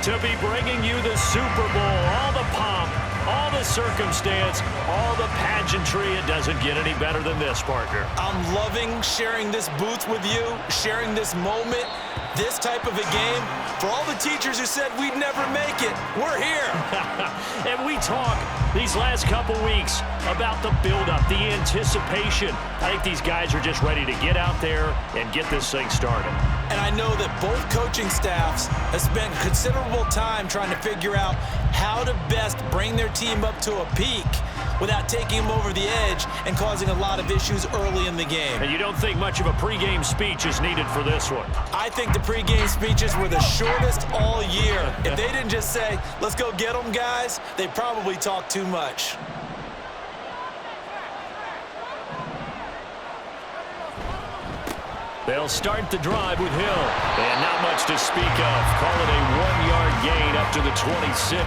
to be bringing you the Super Bowl. All the pomp, all the circumstance, all the pageantry. It doesn't get any better than this, partner. I'm loving sharing this booth with you, sharing this moment, this type of a game. For all the teachers who said we'd never make it, we're here. And we talk these last couple weeks about the buildup, the anticipation. I think these guys are just ready to get out there and get this thing started. And I know that both coaching staffs have spent considerable time trying to figure out how to best bring their team up to a peak without taking them over the edge and causing a lot of issues early in the game. And you don't think much of a pregame speech is needed for this one? I think the pregame speeches were the shortest all year. If they didn't just say, let's go get them, guys, they probably talked too much. They'll start the drive with Hill. And not much to speak of. Call it a 1-yard gain up to the 26.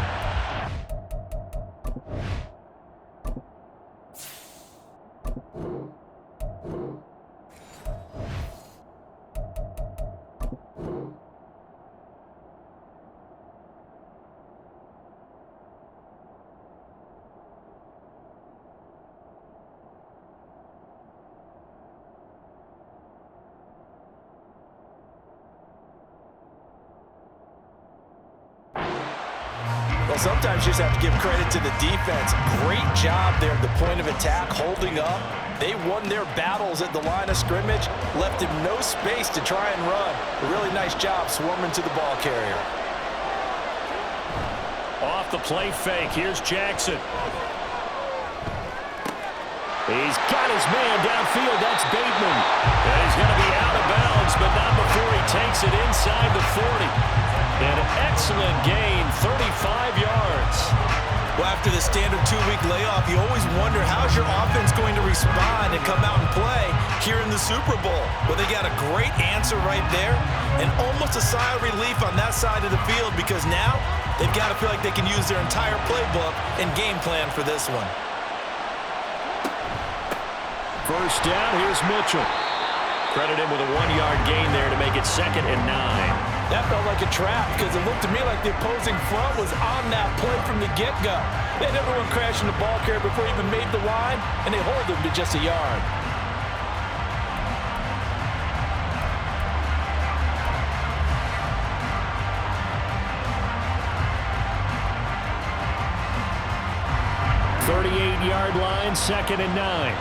Well, sometimes you just have to give credit to the defense. Great job there at the point of attack, holding up. They won their battles at the line of scrimmage, left him no space to try and run. A really nice job swarming to the ball carrier. Off the play fake, here's Jackson. He's got his man downfield, that's Bateman. And he's going to be out of bounds, but not before he takes it inside the 40. And an excellent gain, 35 yards. Well, after the standard 2-week layoff, you always wonder how's your offense going to respond and come out and play here in the Super Bowl. Well, they got a great answer right there and almost a sigh of relief on that side of the field because now they've got to feel like they can use their entire playbook and game plan for this one. First down, here's Mitchell. Credit him with a 1-yard gain there to make it 2nd and 9. That felt like a trap because it looked to me like the opposing front was on that play from the get-go. They had everyone crashing the ball carrier before he even made the line, and they hold him to just a yard. Yard line, 2nd and 9.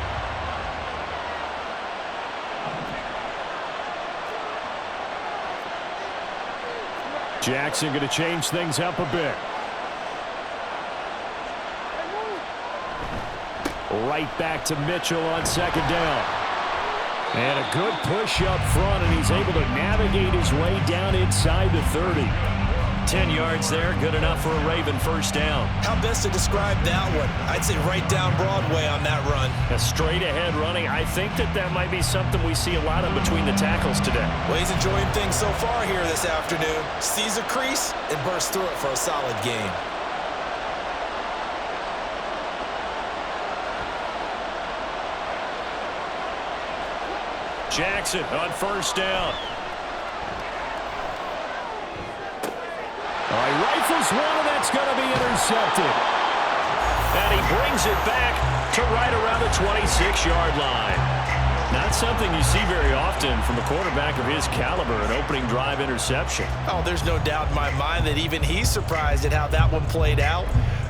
Jackson going to change things up a bit. Right back to Mitchell on 2nd down. And a good push up front, and he's able to navigate his way down inside the 30. 10 yards there, good enough for a Raven first down. How best to describe that one? I'd say right down Broadway on that run. A straight ahead running. I think that might be something we see a lot of between the tackles today. Well, he's enjoying things so far here this afternoon. Sees a crease and bursts through it for a solid gain. Jackson on first down. All right, rifles one, and that's going to be intercepted. And he brings it back to right around the 26-yard line. Not something you see very often from a quarterback of his caliber, an opening drive interception. Oh, there's no doubt in my mind that even he's surprised at how that one played out.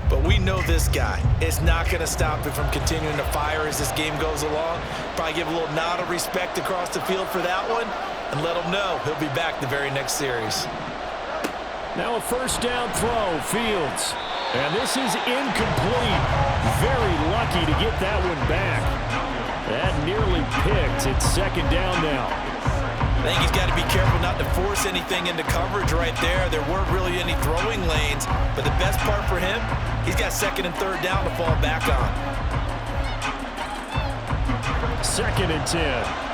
But we know this guy. It's not going to stop him from continuing to fire as this game goes along. Probably give a little nod of respect across the field for that one and let him know he'll be back the very next series. Now a first down throw, Fields. And this is incomplete. Very lucky to get that one back. That nearly picked. It's 2nd down now. I think he's got to be careful not to force anything into coverage right there. There weren't really any throwing lanes. But the best part for him, he's got 2nd and 3rd down to fall back on. 2nd and 10.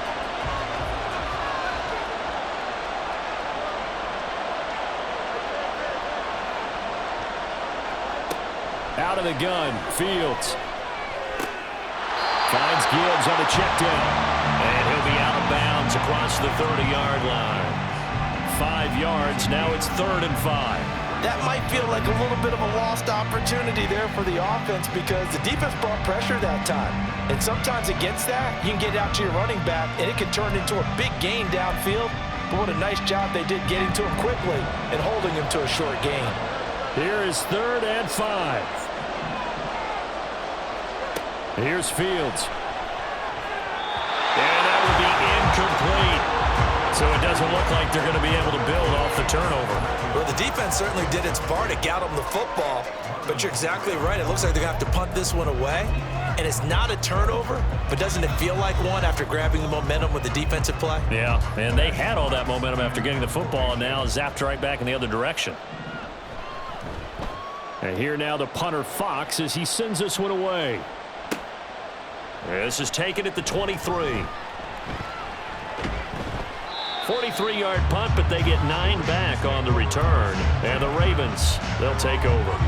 Out of the gun, Fields. Finds Gibbs on a check down. And he'll be out of bounds across the 30-yard line. 5 yards, now it's 3rd and 5. that might feel like a little bit of a lost opportunity there for the offense because the defense brought pressure that time. And sometimes against that, you can get out to your running back, and it can turn into a big gain downfield. But what a nice job they did getting to him quickly and holding him to a short gain. Here is 3rd and 5. Here's Fields. And that would be incomplete. So it doesn't look like they're going to be able to build off the turnover. Well, the defense certainly did its part to get them the football. But you're exactly right. It looks like they're going to have to punt this one away. And it's not a turnover, but doesn't it feel like one after grabbing the momentum with the defensive play? Yeah, and they had all that momentum after getting the football and now zapped right back in the other direction. And here now the punter Fox as he sends this one away. This is taken at the 23. 43-yard punt, but they get 9 back on the return. And the Ravens, they'll take over.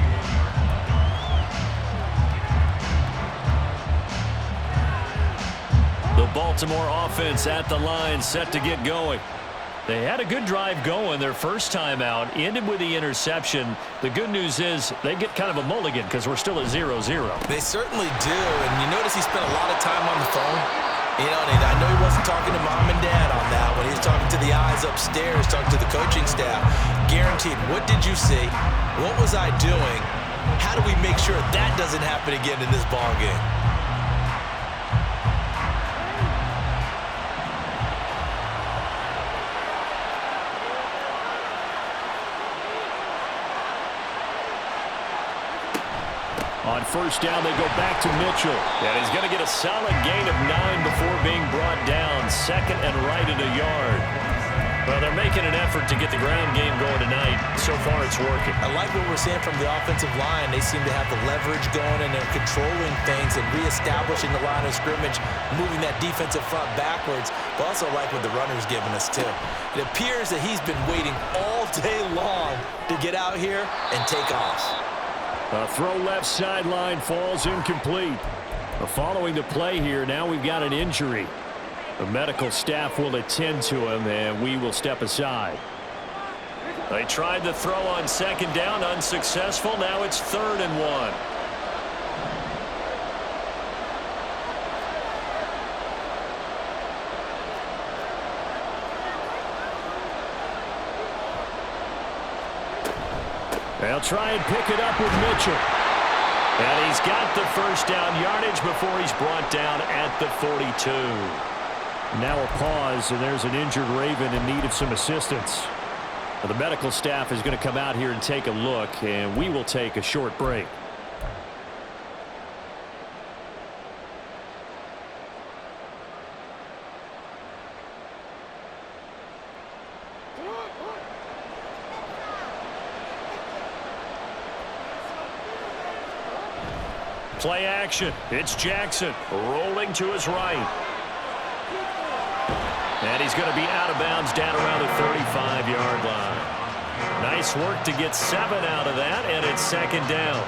The Baltimore offense at the line, set to get going. They had a good drive going their first time out, ended with the interception. The good news is they get kind of a mulligan because we're still at 0-0. They certainly do, and you notice he spent a lot of time on the phone. You know, and I know he wasn't talking to mom and dad on that one. He was talking to the eyes upstairs, talking to the coaching staff. Guaranteed, what did you see? What was I doing? How do we make sure that doesn't happen again in this ball game? On first down, they go back to Mitchell. And he's going to get a solid gain of 9 before being brought down. 2nd and right at a yard. Well, they're making an effort to get the ground game going tonight. So far, it's working. I like what we're seeing from the offensive line. They seem to have the leverage going, and they're controlling things and reestablishing the line of scrimmage, moving that defensive front backwards. But also like what the runner's giving us, too. It appears that he's been waiting all day long to get out here and take off. A throw left sideline falls incomplete. Following the play here, now we've got an injury. The medical staff will attend to him, and we will step aside. They tried the throw on 2nd down, unsuccessful. Now it's 3rd and 1. They'll try and pick it up with Mitchell. And he's got the first down yardage before he's brought down at the 42. Now a pause, and there's an injured Raven in need of some assistance. The medical staff is going to come out here and take a look, and we will take a short break. Play action. It's Jackson rolling to his right. And he's going to be out of bounds down around the 35-yard line. Nice work to get 7 out of that, and it's 2nd down.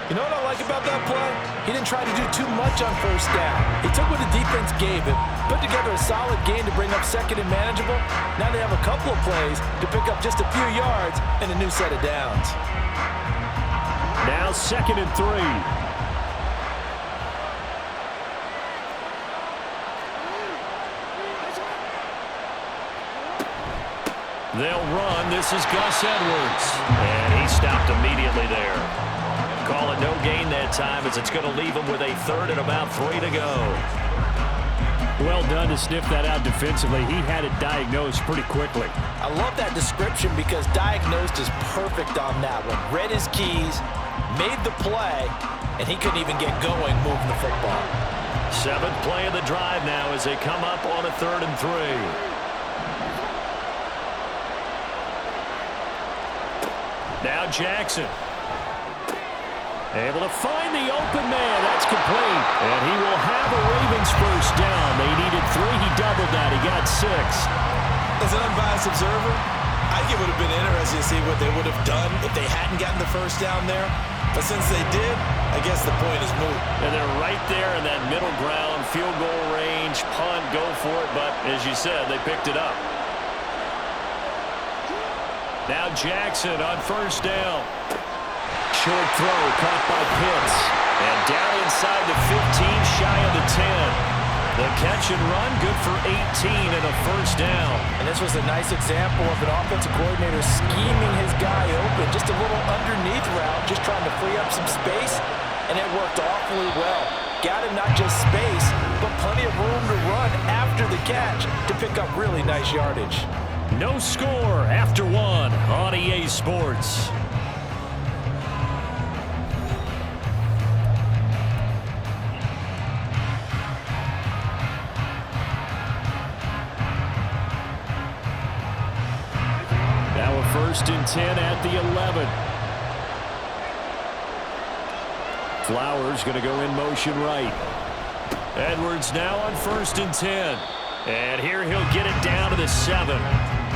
You know what I like about that play? He didn't try to do too much on first down. He took what the defense gave him, put together a solid game to bring up 2nd and manageable. Now they have a couple of plays to pick up just a few yards and a new set of downs. Now 2nd and 3. They'll run. This is Gus Edwards. And he stopped immediately there. Call it no gain that time as it's going to leave him with a 3rd and about 3 to go. Well done to sniff that out defensively. He had it diagnosed pretty quickly. I love that description because diagnosed is perfect on that one. Read his keys, made the play, and he couldn't even get going moving the football. 7th play of the drive now as they come up on a 3rd and 3. Now Jackson. Able to find the open man. That's complete. And he will have a Ravens first down. They needed 3. He doubled that. He got 6. As an unbiased observer, I think it would have been interesting to see what they would have done if they hadn't gotten the first down there. But since they did, I guess the point is moot. And they're right there in that middle ground, field goal range, punt, go for it. But as you said, they picked it up. Now Jackson on first down. Short throw caught by Pitts. And down inside the 15, shy of the 10. The catch and run, good for 18 and a first down. And this was a nice example of an offensive coordinator scheming his guy open. Just a little underneath route, just trying to free up some space. And it worked awfully well. Got him not just space, but plenty of room to run after the catch to pick up really nice yardage. No score after one on EA Sports. Now a 1st and 10 at the 11. Flowers going to go in motion right. Edwards now on 1st and 10. And here he'll get it down to the 7.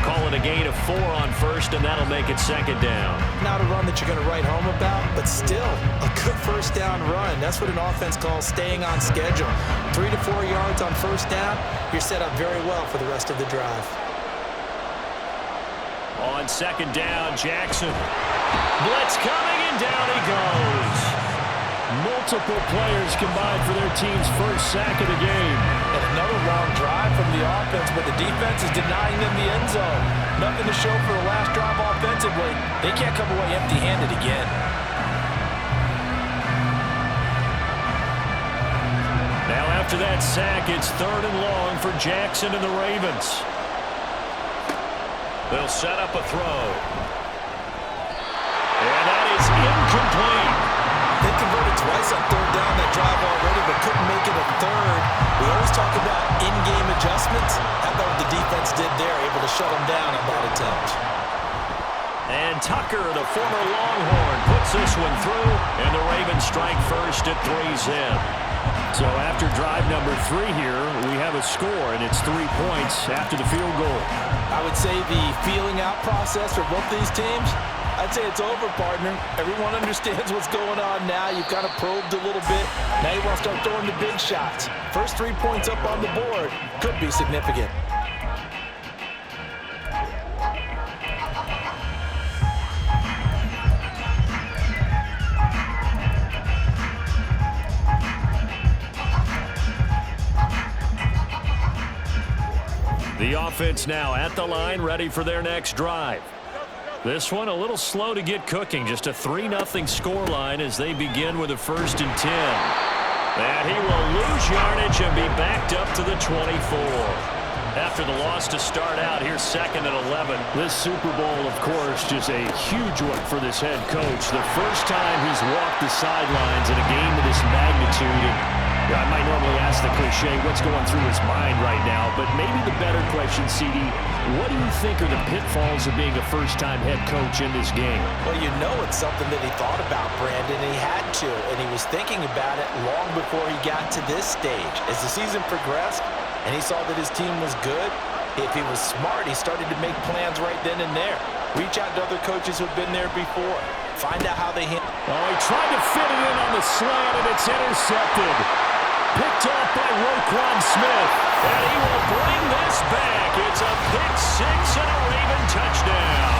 Call it a gain of 4 on 1st, and that'll make it 2nd down. Not a run that you're going to write home about, but still a good first down run. That's what an offense calls staying on schedule. 3 to 4 yards on first down, you're set up very well for the rest of the drive. On 2nd down, Jackson. Blitz coming, and down he goes. Multiple players combined for their team's first sack of the game. And another long drive from the offense, but the defense is denying them the end zone. Nothing to show for the last drive offensively. They can't come away empty-handed again. Now after that sack, it's 3rd and long for Jackson and the Ravens. They'll set up a throw. And that is incomplete. They converted twice on 3rd down that drive already, but couldn't make it a 3rd. We always talk about in-game adjustments. How about what the defense did there, able to shut them down on that attempt. And Tucker, the former Longhorn, puts this one through, and the Ravens strike first at 3's in. So after drive number 3 here, we have a score, and it's 3 points after the field goal. I would say the feeling out process for both these teams, I'd say it's over, partner. Everyone understands what's going on now. You've kind of probed a little bit. Now you want to start throwing the big shots. First 3 points up on the board could be significant. The offense now at the line, ready for their next drive. This one a little slow to get cooking. Just a 3-0 scoreline as they begin with a 1st and 10. And he will lose yardage and be backed up to the 24. After the loss to start out, here's 2nd and 11. This Super Bowl, of course, just a huge one for this head coach. The first time he's walked the sidelines in a game of this magnitude. And I might normally ask the cliche, what's going through his mind right now? But maybe the better question, CD, what do you think are the pitfalls of being a first-time head coach in this game? Well, you know it's something that he thought about, Brandon, and he had to. And he was thinking about it long before he got to this stage. As the season progressed and he saw that his team was good, if he was smart, he started to make plans right then and there. Reach out to other coaches who've been there before. Find out how they hit. Oh, he tried to fit it in on the slant, and it's intercepted. Picked off by Roquan Smith. And he will bring this back. It's a pick 6 and a Raven touchdown.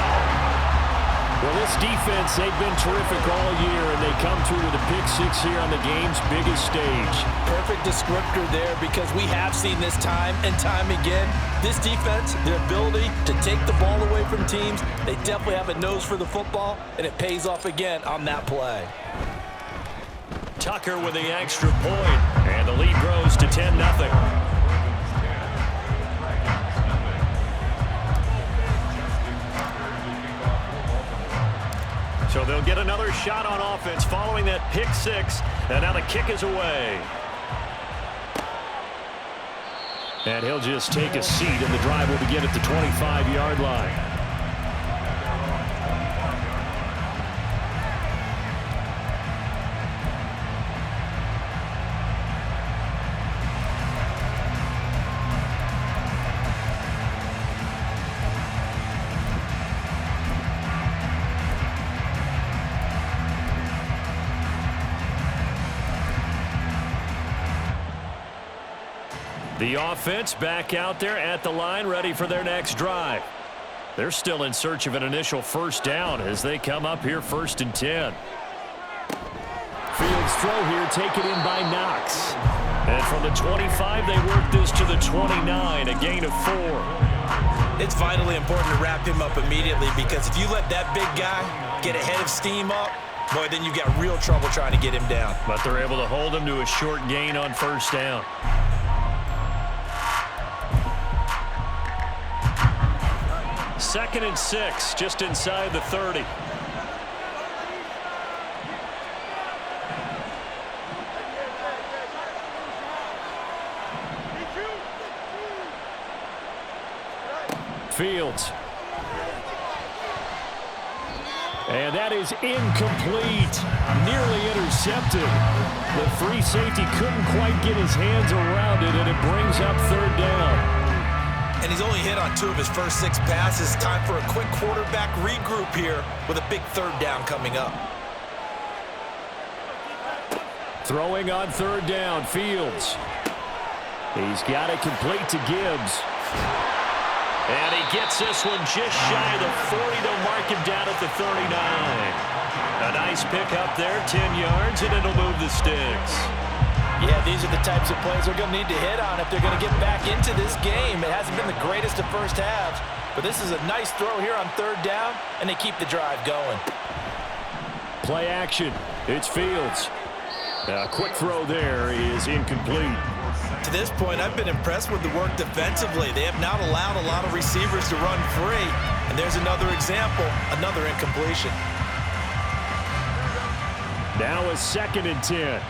Well, this defense, they've been terrific all year, and they come through with a pick 6 here on the game's biggest stage. Perfect descriptor there, because we have seen this time and time again. This defense, their ability to take the ball away from teams, they definitely have a nose for the football, and it pays off again on that play. Tucker with the extra point, and the lead grows to 10-0. So they'll get another shot on offense following that pick 6, and now the kick is away. And he'll just take a seat, and the drive will begin at the 25-yard line. The offense back out there at the line, ready for their next drive. They're still in search of an initial first down as they come up here 1st and 10. Fields throw here taken in by Knox. And from the 25, they work this to the 29, a gain of 4. It's vitally important to wrap him up immediately, because if you let that big guy get a head of steam up, boy, then you got real trouble trying to get him down. But they're able to hold him to a short gain on first down. Second and 6, just inside the 30. Fields. And that is incomplete. Nearly intercepted. The free safety couldn't quite get his hands around it, and it brings up 3rd down. And he's only hit on 2 of his first 6 passes. Time for a quick quarterback regroup here with a big 3rd down coming up. Throwing on 3rd down, Fields. He's got it complete to Gibbs. And he gets this one just shy of the 40. They'll mark him down at the 39. A nice pick up there, 10 yards, and it'll move the sticks. Yeah, these are the types of plays they're going to need to hit on if they're going to get back into this game. It hasn't been the greatest of first halves, but this is a nice throw here on 3rd down, and they keep the drive going. Play action. It's Fields. A quick throw there is incomplete. To this point, I've been impressed with the work defensively. They have not allowed a lot of receivers to run free, and there's another example, another incompletion. Now a 2nd and 10.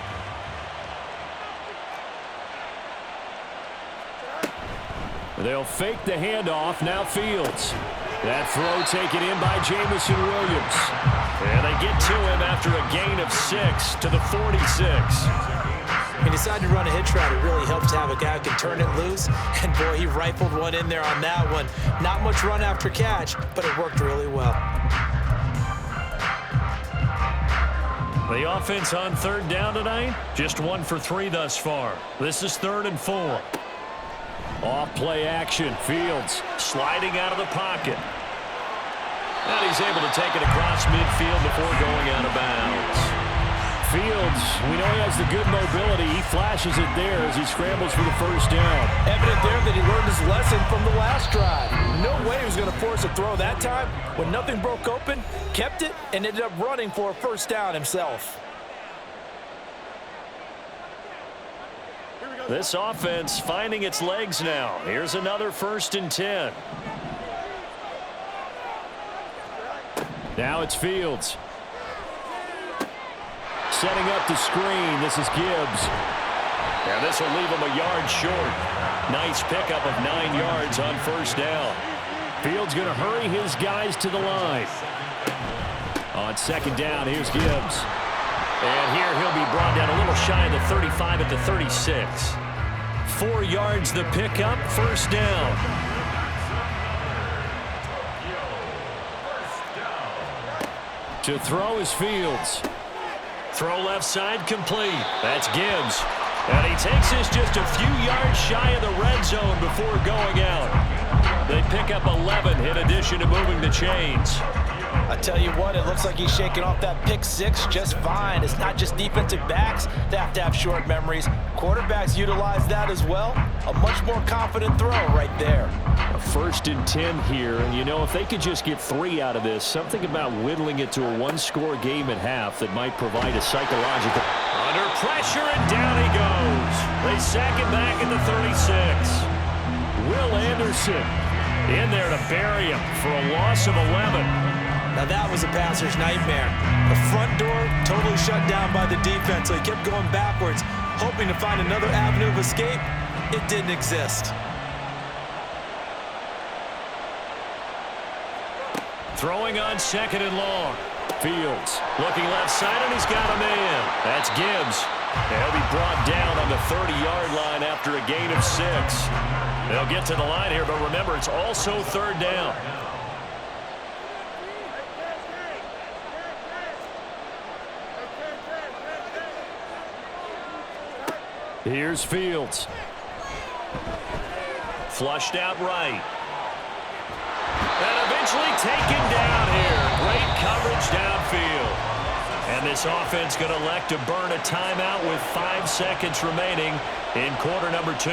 They'll fake the handoff. Now Fields. That throw taken in by Jamison Williams. And they get to him after a gain of 6 to the 46. He decided to run a hitch route. It really helps to have a guy who can turn it loose. And, boy, he rifled one in there on that one. Not much run after catch, but it worked really well. The offense on 3rd down tonight, just 1 for 3 thus far. This is 3rd and 4. Off play action. Fields sliding out of the pocket. And he's able to take it across midfield before going out of bounds. Fields, we know he has the good mobility. He flashes it there as he scrambles for the first down. Evident there that he learned his lesson from the last drive. No way he was going to force a throw that time. When nothing broke open, kept it, and ended up running for a first down himself. This offense finding its legs now. Here's another 1st and 10. Now it's Fields. Setting up the screen. This is Gibbs. And this will leave him a yard short. Nice pickup of 9 yards on first down. Fields going to hurry his guys to the line. On 2nd down, here's Gibbs. And here he'll be brought down a little shy of the 35 at the 36. 4 yards the pickup, first down. To throw is Fields. Throw left side complete. That's Gibbs. And he takes this just a few yards shy of the red zone before going out. They pick up 11 in addition to moving the chains. I tell you what, it looks like he's shaking off that pick 6 just fine. It's not just defensive backs that have to have short memories. Quarterbacks utilize that as well. A much more confident throw right there. A 1st and 10 here, and you know, if they could just get 3 out of this, something about whittling it to a 1-score game at half that might provide a psychological. Under pressure, and down he goes. They sack him back at the 36. Will Anderson in there to bury him for a loss of 11. Now that was a passer's nightmare. The front door totally shut down by the defense, so he kept going backwards, hoping to find another avenue of escape. It didn't exist. Throwing on 2nd and long. Fields looking left side, and he's got a man. That's Gibbs. He'll be brought down on the 30-yard line after a gain of 6. They'll get to the line here, but remember, it's also 3rd down. Here's Fields. Flushed out right. And eventually taken down here. Great coverage downfield. And this offense going to elect to burn a timeout with 5 seconds remaining in quarter number 2.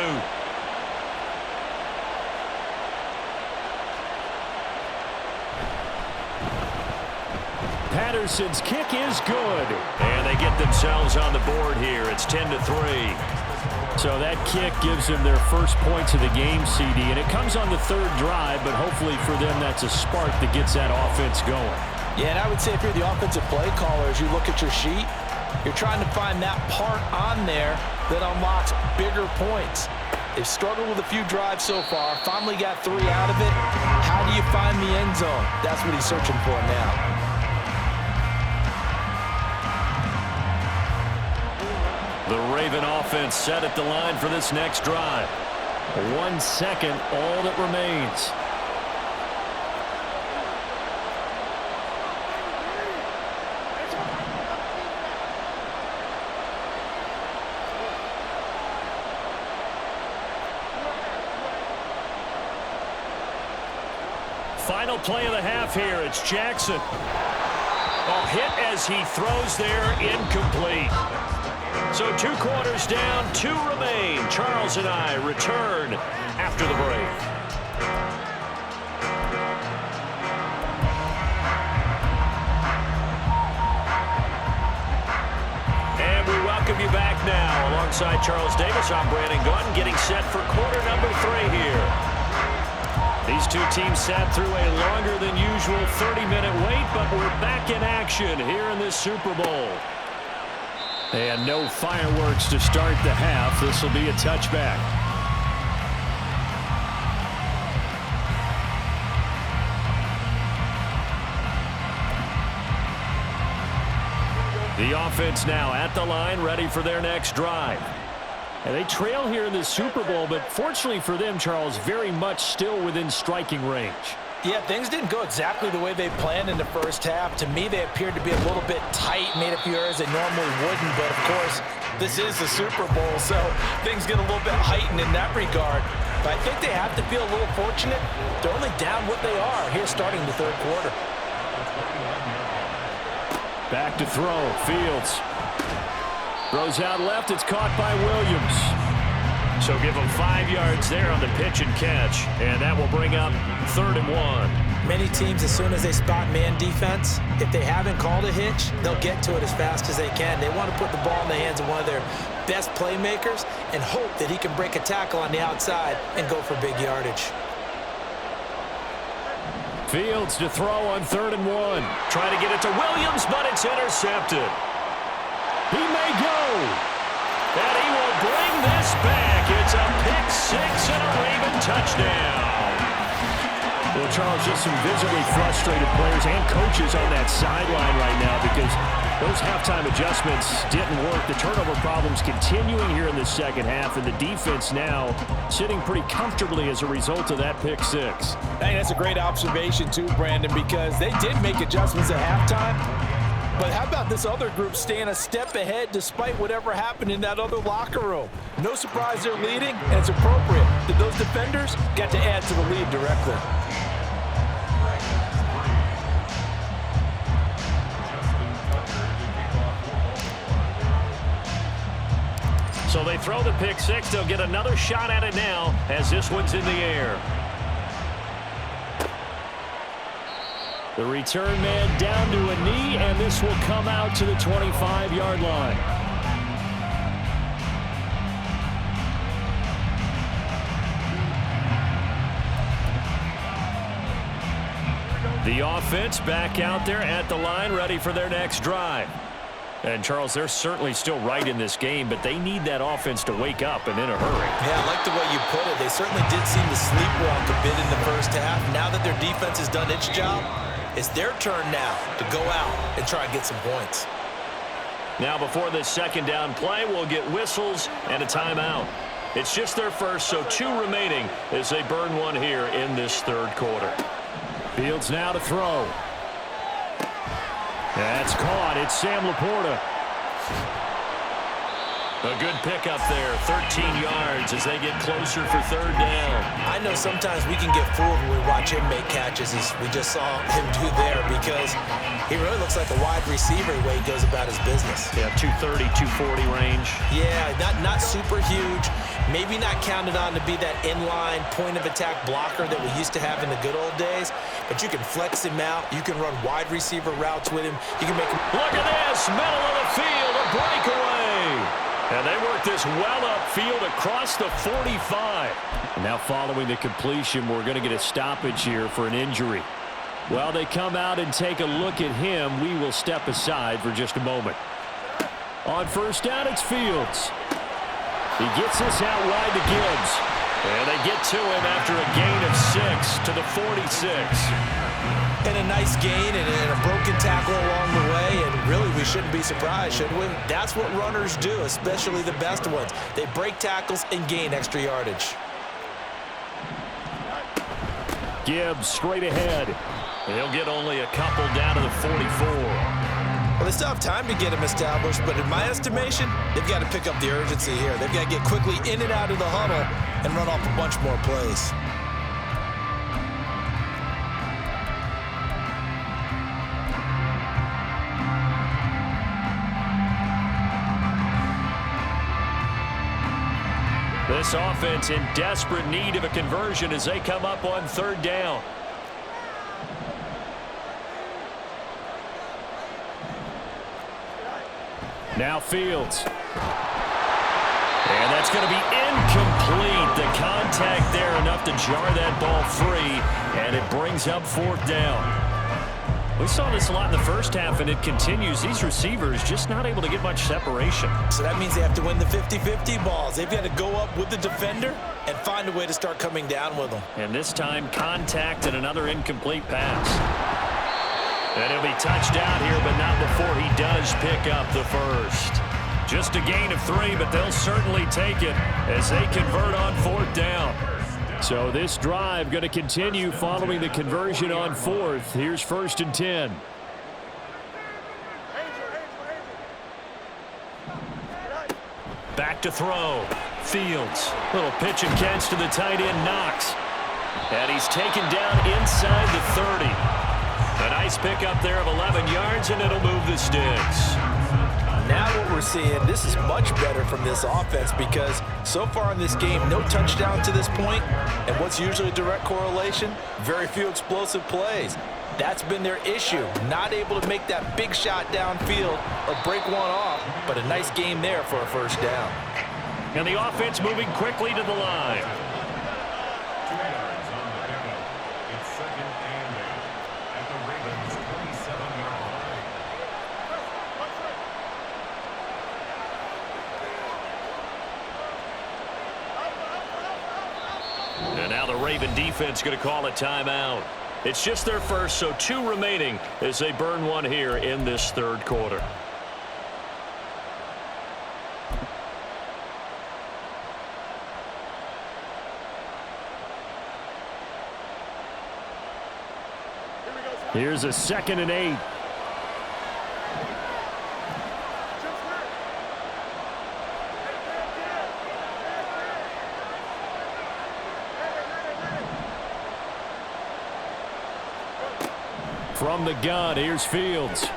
Patterson's kick is good. And they get themselves on the board here. It's 10-3. So that kick gives them their first points of the game, CD. And it comes on the 3rd drive, but hopefully for them that's a spark that gets that offense going. Yeah, and I would say if you're the offensive play caller, as you look at your sheet, you're trying to find that part on there that unlocks bigger points. They've struggled with a few drives so far, finally got 3 out of it. How do you find the end zone? That's what he's searching for now. The Raven offense set at the line for this next drive. 1 second, all that remains. Final play of the half here. It's Jackson. A hit as he throws there, incomplete. So 2 quarters down, 2 remain. Charles and I return after the break. And we welcome you back now. Alongside Charles Davis, I'm Brandon Gunn, getting set for quarter number 3 here. These 2 teams sat through a longer than usual 30-minute wait, but we're back in action here in this Super Bowl. And no fireworks to start the half. This will be a touchback. The offense now at the line, ready for their next drive. And they trail here in the Super Bowl, but fortunately for them, Charles, very much still within striking range. Yeah, things didn't go exactly the way they planned in the first half. To me, they appeared to be a little bit tight, made a few errors they normally wouldn't. But, of course, this is the Super Bowl, so things get a little bit heightened in that regard. But I think they have to feel a little fortunate. They're only down what they are here starting the 3rd quarter. Back to throw. Fields. Throws out left. It's caught by Williams. So give them 5 yards there on the pitch and catch. And that will bring up 3rd and 1. Many teams, as soon as they spot man defense, if they haven't called a hitch, they'll get to it as fast as they can. They want to put the ball in the hands of one of their best playmakers and hope that he can break a tackle on the outside and go for big yardage. Fields to throw on 3rd and 1. Trying to get it to Williams, but it's intercepted. He may go. And he will bring this back. It's a pick-6 and a Raven touchdown. Well, Charles, just some visibly frustrated players and coaches on that sideline right now because those halftime adjustments didn't work. The turnover problems continuing here in the second half, and the defense now sitting pretty comfortably as a result of that pick-6. Hey, that's a great observation too, Brandon, because they did make adjustments at halftime. But how about this other group staying a step ahead despite whatever happened in that other locker room? No surprise they're leading, and it's appropriate that those defenders got to add to the lead directly. So they throw the pick-6. They'll get another shot at it now as this one's in the air. The return man down to a knee, and this will come out to the 25-yard line. The offense back out there at the line, ready for their next drive. And, Charles, they're certainly still right in this game, but they need that offense to wake up and in a hurry. Yeah, I like the way you put it. They certainly did seem to sleepwalk a bit in the first half. Now that their defense has done its job, it's their turn now to go out and try and get some points. Now, before this second down play, we'll get whistles and a timeout. It's just their first, so 2 remaining as they burn one here in this 3rd quarter. Fields now to throw. That's caught. It's Sam Laporta. A good pickup there, 13 yards as they get closer for third down. I know sometimes we can get fooled when we watch him make catches, as we just saw him do there, because he really looks like a wide receiver the way he goes about his business. Yeah, 230, 240 range. Yeah, not super huge. Maybe not counted on to be that inline point-of-attack blocker that we used to have in the good old days, but you can flex him out. You can run wide receiver routes with him. You can make him... Look at this, middle of the field, a breakaway. And they work this well upfield across the 45. And now following the completion, we're going to get a stoppage here for an injury. While they come out and take a look at him, we will step aside for just a moment. On first down, it's Fields. He gets this out wide to Gibbs. And they get to him after a gain of 6 to the 46. And a nice gain and a broken tackle along the way, and really we shouldn't be surprised, should we? That's what runners do, especially the best ones. They break tackles and gain extra yardage. Gibbs straight ahead. He'll get only a couple down to the 44. Well, they still have time to get him established, but in my estimation, they've got to pick up the urgency here. They've got to get quickly in and out of the huddle and run off a bunch more plays. This offense in desperate need of a conversion as they come up on third down. Now Fields. And that's going to be incomplete. The contact there enough to jar that ball free, and it brings up fourth down. We saw this a lot in the first half, and it continues. These receivers just not able to get much separation. So that means they have to win the 50-50 balls. They've got to go up with the defender and find a way to start coming down with them. And this time, contact and another incomplete pass. And he'll be touched out here, but not before he does pick up the first. Just a gain of 3, but they'll certainly take it as they convert on fourth down. So this drive going to continue following the conversion on fourth. Here's first and 10. Back to throw. Fields. Little pitch and catch to the tight end, Knox. And he's taken down inside the 30. A nice pickup there of 11 yards, and it'll move the sticks. Now what we're seeing, this is much better from this offense because so far in this game, no touchdown to this point, and what's usually a direct correlation? Very few explosive plays. That's been their issue, not able to make that big shot downfield or break one off, but a nice game there for a first down. And the offense moving quickly to the line. And now the Raven defense going to call a timeout. It's just their first, so 2 remaining as they burn one here in this third quarter. Here's a 2nd and 8. From the gun, here's Fields.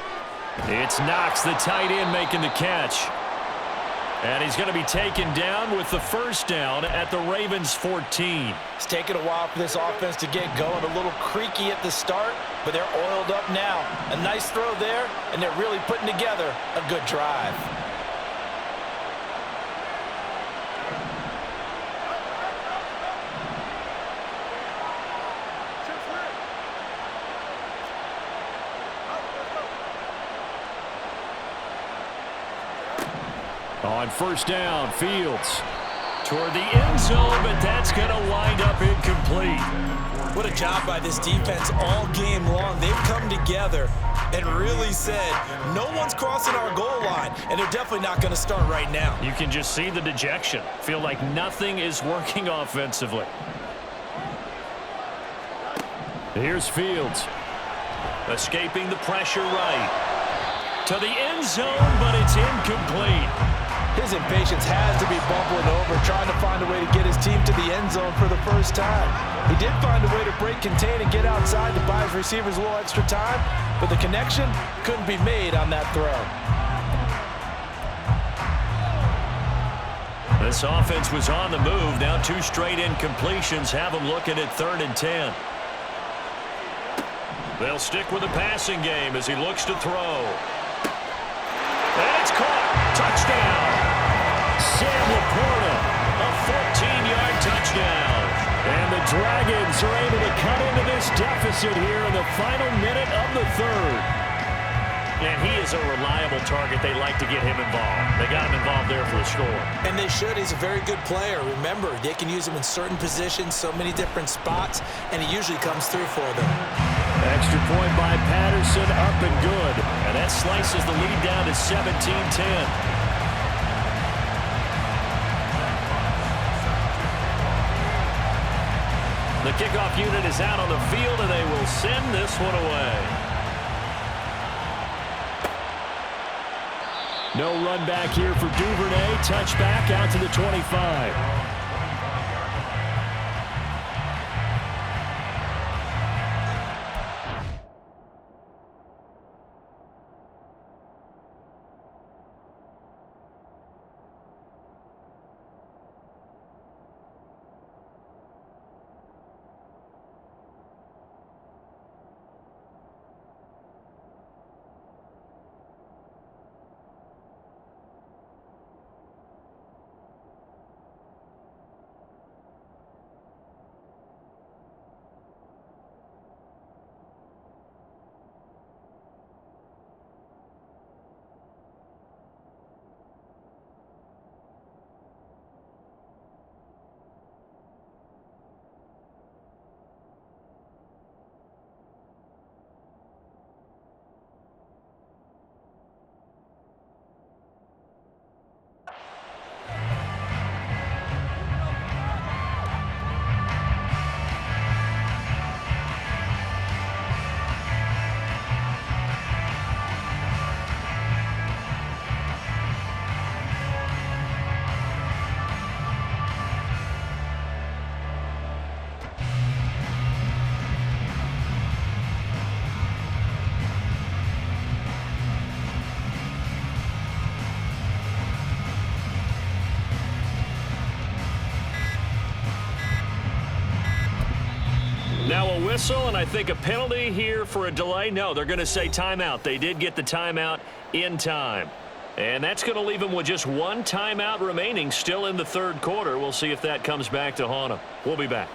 It's Knox, the tight end, making the catch. And he's going to be taken down with the first down at the Ravens' 14. It's taken a while for this offense to get going. A little creaky at the start, but they're oiled up now. A nice throw there, and they're really putting together a good drive. On first down, Fields toward the end zone, but that's going to wind up incomplete. What a job by this defense all game long. They've come together and really said, no one's crossing our goal line, and they're definitely not going to start right now. You can just see the dejection. Feel like nothing is working offensively. Here's Fields. Escaping the pressure right. To the end zone, but it's incomplete. His impatience has to be bubbling over, trying to find a way to get his team to the end zone for the first time. He did find a way to break contain and get outside to buy his receivers a little extra time, but the connection couldn't be made on that throw. This offense was on the move. Now 2 straight incompletions have them looking at 3rd and 10. They'll stick with the passing game as he looks to throw. And it's caught. Touchdown. Sam Laporta, a 14-yard touchdown. And the Dragons are able to cut into this deficit here in the final minute of the 3rd. And he is a reliable target. They like to get him involved. They got him involved there for the score. And they should. He's a very good player. Remember, they can use him in certain positions, so many different spots, and he usually comes through for them. Extra point by Patterson, up and good. And that slices the lead down to 17-10. The kickoff unit is out on the field, and they will send this one away. No run back here for Duvernay. Touchback out to the 25. Now a whistle, and I think a penalty here for a delay. No, they're going to say timeout. They did get the timeout in time. And that's going to leave them with just 1 timeout remaining still in the 3rd quarter. We'll see if that comes back to haunt them. We'll be back.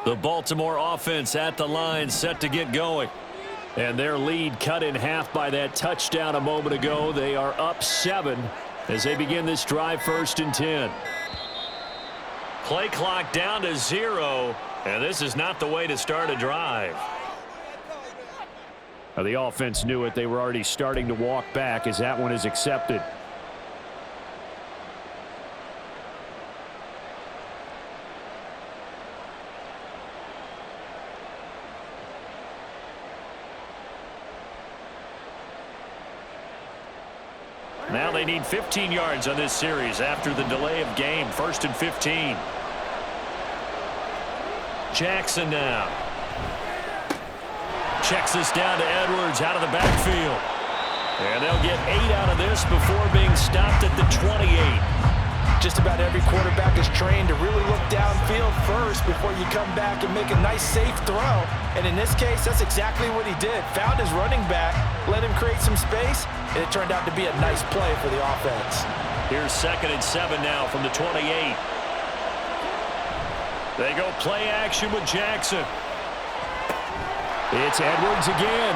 The Baltimore offense at the line, set to get going. And their lead cut in half by that touchdown a moment ago. They are up 7 as they begin this drive, 1st and 10. Play clock down to 0, and this is not the way to start a drive. Now, the offense knew it. They were already starting to walk back as that one is accepted. Now they need 15 yards on this series after the delay of game. 1st and 15. Jackson now. Checks this down to Edwards out of the backfield. And they'll get 8 out of this before being stopped at the 28. Just about every quarterback is trained to really look downfield first before you come back and make a nice, safe throw. And in this case, that's exactly what he did. Found his running back, let him create some space, and it turned out to be a nice play for the offense. Here's 2nd and 7 now from the 28. They go play action with Jackson. It's Edwards again.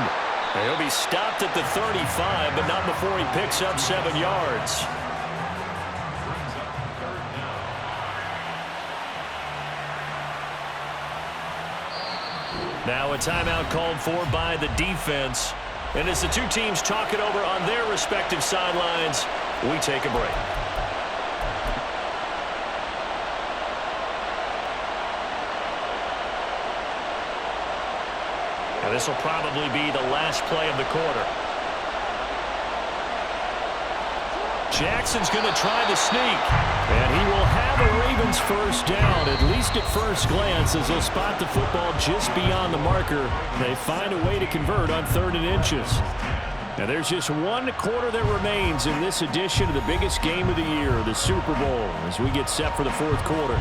He'll be stopped at the 35, but not before he picks up 7 yards. Now a timeout called for by the defense. And as the two teams talk it over on their respective sidelines, we take a break. And this will probably be the last play of the quarter. Jackson's going to try the sneak. And he will have a Ravens first down, at least at first glance, as they'll spot the football just beyond the marker. They find a way to convert on 3rd and inches. Now there's just 1 quarter that remains in this edition of the biggest game of the year, the Super Bowl, as we get set for the 4th quarter.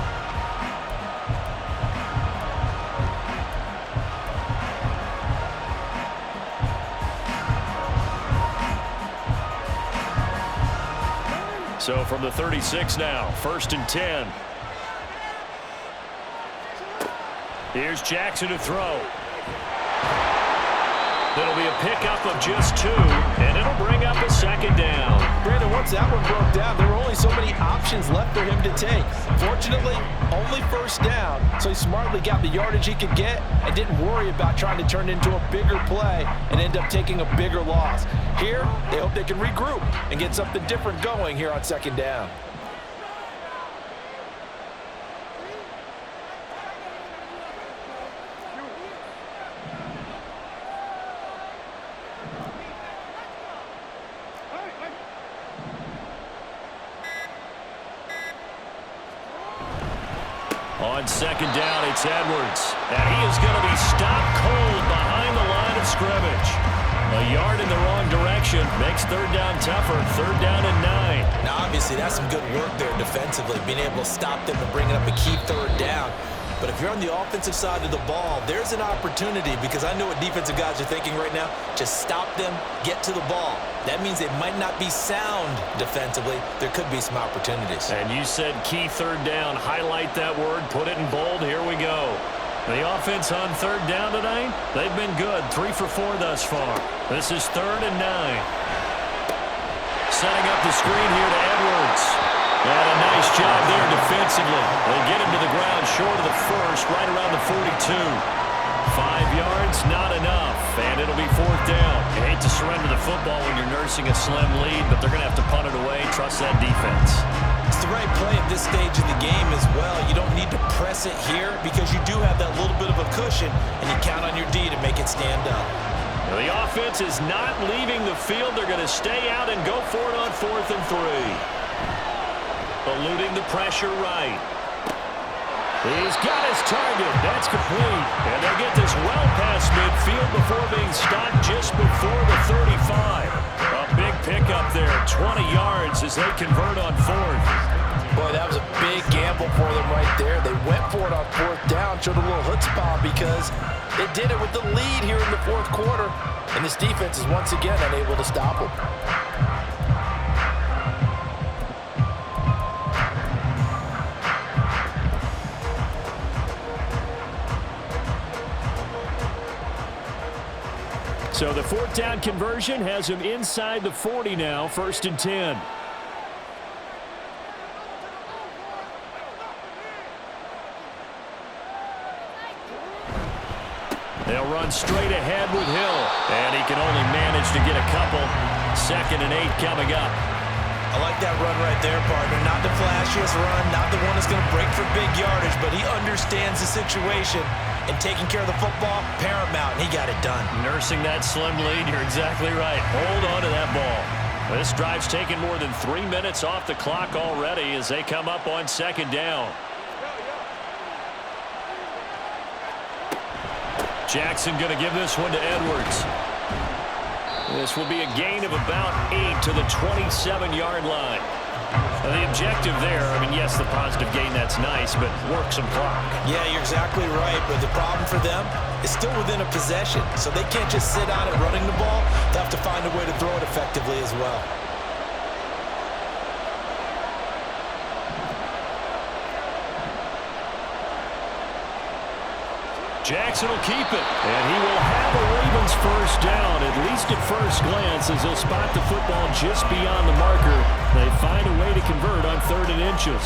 So from the 36 now, 1st and 10. Here's Jackson to throw. It'll be a pickup of just 2, and it'll bring up a 2nd down. Brandon, once that one broke down, there were only so many options left for him to take. Fortunately, only 1st down, so he smartly got the yardage he could get and didn't worry about trying to turn it into a bigger play and end up taking a bigger loss. Here, they hope they can regroup and get something different going here on 2nd down. On 2nd down, it's Edwards. And he is going to be stopped cold behind the line of scrimmage. A yard in the wrong direction makes 3rd down tougher. 3rd down and 9. Now, obviously, that's some good work there defensively, being able to stop them and bringing up a key 3rd down. But if you're on the offensive side of the ball, there's an opportunity, because I know what defensive guys are thinking right now. Just stop them, get to the ball. That means they might not be sound defensively. There could be some opportunities. And you said key 3rd down. Highlight that word. Put it in bold. Here we go. The offense on 3rd down tonight, they've been good. 3 for 4 thus far. This is 3rd and 9. Setting up the screen here to Edwards. And a nice job there defensively. They get him to the ground short of the 1st, right around the 42. 5 yards, not enough, and it'll be 4th down. You hate to surrender the football when you're nursing a slim lead, but they're going to have to punt it away. Trust that defense. It's the right play at this stage of the game as well. You don't need to press it here because you do have that little bit of a cushion, and you count on your D to make it stand up. Now the offense is not leaving the field. They're going to stay out and go for it on 4th and 3. Eluding the pressure right. He's got his target. That's complete. And they get this well past midfield before being stopped just before the 35. A big pickup there, 20 yards as they convert on 4th. Boy, that was a big gamble for them right there. They went for it on 4th down, showed a little chutzpah because they did it with the lead here in the 4th quarter. And this defense is once again unable to stop them. So the fourth down conversion has him inside the 40 now, 1st and 10. They'll run straight ahead with Hill, and he can only manage to get a couple. 2nd and 8 coming up. I like that run right there, partner. Not the flashiest run, not the one that's going to break for big yardage, but he understands the situation, and taking care of the football, paramount, and he got it done. Nursing that slim lead, you're exactly right. Hold on to that ball. This drive's taken more than 3 minutes off the clock already as they come up on 2nd down. Jackson going to give this one to Edwards. This will be a gain of about 8 to the 27-yard line. The objective there, I mean, yes, the positive gain, that's nice, but work some clock. Yeah, you're exactly right, but the problem for them is still within a possession, so they can't just sit on it running the ball. They have to find a way to throw it effectively as well. Jackson will keep it, and he will have a Ravens first down, at least at first glance, as they'll spot the football just beyond the marker. They find a way to convert on 3rd and inches.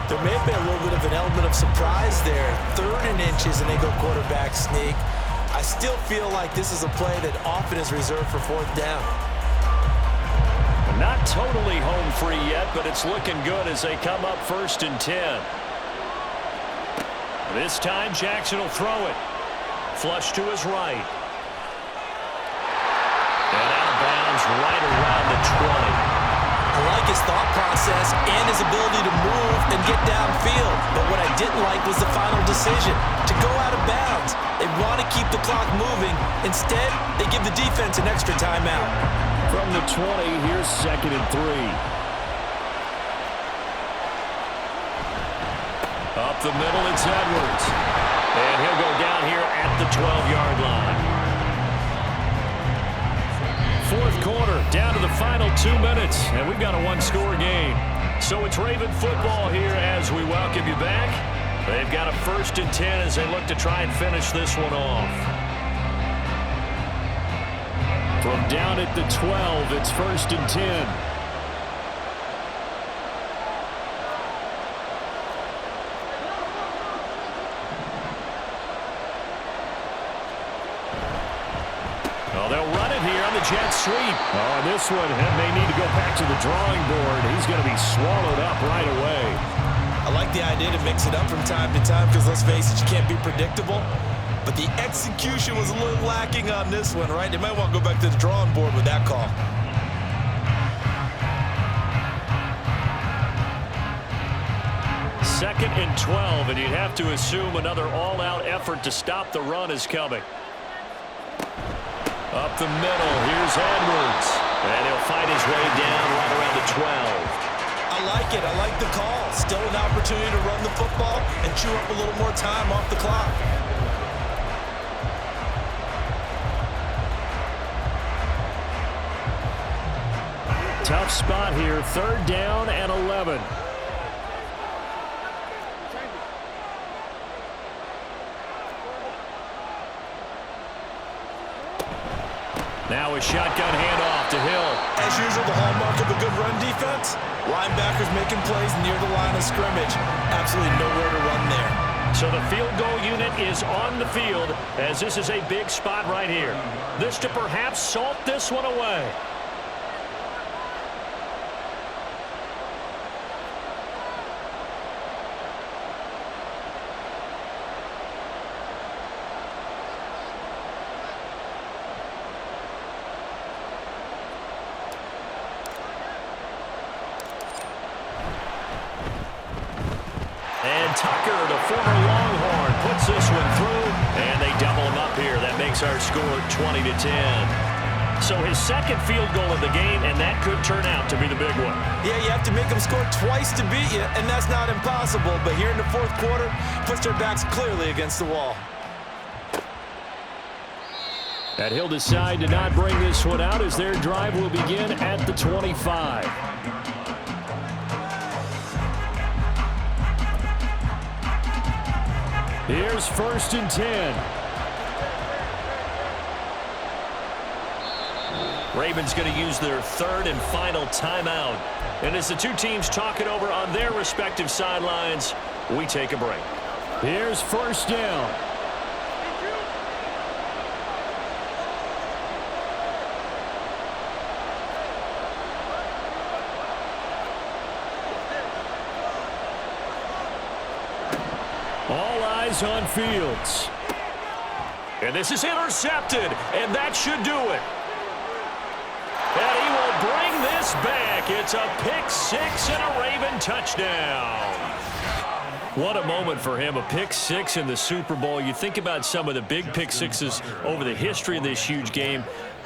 There may have been a little bit of an element of surprise there. 3rd and inches, and they go quarterback sneak. I still feel like this is a play that often is reserved for 4th down. Not totally home free yet, but it's looking good as they come up 1st and 10. This time, Jackson will throw it. Flush to his right. And out of bounds right around the 20. I like his thought process and his ability to move and get downfield. But what I didn't like was the final decision, to go out of bounds. They want to keep the clock moving. Instead, they give the defense an extra timeout. From the 20, here's 2nd and 3. Up the middle, it's Edwards. And he'll go down here at the 12-yard line. 4th quarter, down to the final 2 minutes, and we've got a one-score game. So it's Raven football here as we welcome you back. They've got a 1st and 10 as they look to try and finish this one off. From down at the 12, it's 1st and 10. Jet sweep. Oh, this one may need to go back to the drawing board. He's going to be swallowed up right away. I like the idea to mix it up from time to time because, let's face it, you can't be predictable. But the execution was a little lacking on this one, right? They might want to go back to the drawing board with that call. Second and 12, and you'd have to assume another all-out effort to stop the run is coming. Up the middle, here's Edwards. And he'll fight his way down right around the 12. I like it. I like the call. Still an opportunity to run the football and chew up a little more time off the clock. Tough spot here, 3rd down and 11. Now a shotgun handoff to Hill. As usual, the hallmark of a good run defense. Linebackers making plays near the line of scrimmage. Absolutely nowhere to run there. So the field goal unit is on the field as this is a big spot right here. This to perhaps salt this one away. Tucker, the former Longhorn, puts this one through, and they double him up here. That makes our score 20-10. So his 2nd field goal of the game, and that could turn out to be the big one. Yeah, you have to make them score twice to beat you, and that's not impossible. But here in the 4th quarter, puts their backs clearly against the wall. And he'll decide to not bring this one out as their drive will begin at the 25. Here's 1st and 10. Ravens going to use their third and final timeout. And as the two teams talk it over on their respective sidelines, we take a break. Here's first down. All eyes on Fields. And this is intercepted, and that should do it. And he will bring this back. It's a pick six and a Raven touchdown. What a moment for him, a pick six in the Super Bowl. You think about some of the big pick sixes over the history of this huge game.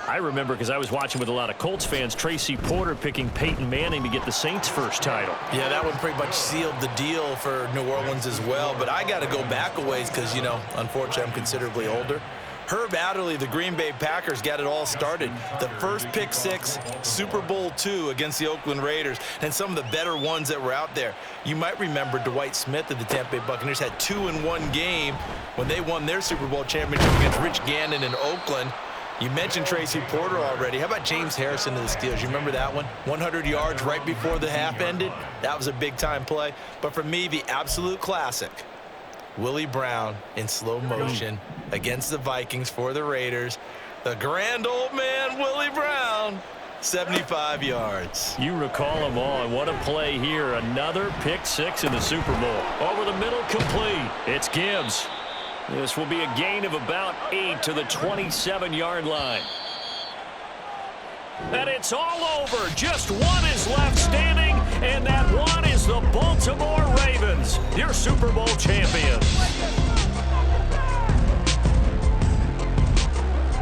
I remember, because I was watching with a lot of Colts fans, Tracy Porter picking Peyton Manning to get the Saints' first title. Yeah, that one pretty much sealed the deal for New Orleans as well. But I got to go back a ways because, you know, unfortunately I'm considerably older. Herb Adderley, the Green Bay Packers, got it all started. The first pick six, Super Bowl II against the Oakland Raiders, and some of the better ones that were out there. You might remember Dwight Smith of the Tampa Bay Buccaneers had 2 in one game when they won their Super Bowl championship against Rich Gannon in Oakland. You mentioned Tracy Porter already. How about James Harrison of the Steelers? You remember that one? 100 yards right before the half ended. That was a big-time play. But for me, the absolute classic, Willie Brown in slow motion against the Vikings for the Raiders. The grand old man, Willie Brown, 75 yards. You recall them all, and what a play here. Another pick six in the Super Bowl. Over the middle, complete. It's Gibbs. This will be a gain of about 8 to the 27-yard line. And it's all over. Just one is left standing, and that one is the Baltimore Ravens, your Super Bowl champions.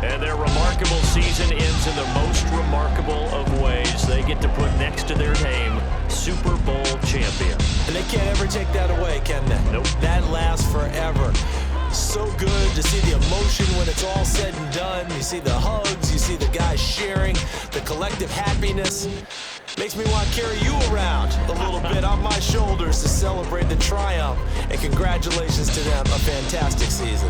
And their remarkable season ends in the most remarkable of ways. They get to put next to their name, Super Bowl champion. And they can't ever take that away, can they? Nope. That lasts forever. So good to see the emotion when it's all said and done. You see the hugs, you see the guys sharing, the collective happiness. Makes me want to carry you around a little bit on my shoulders to celebrate the triumph. And congratulations to them, a fantastic season.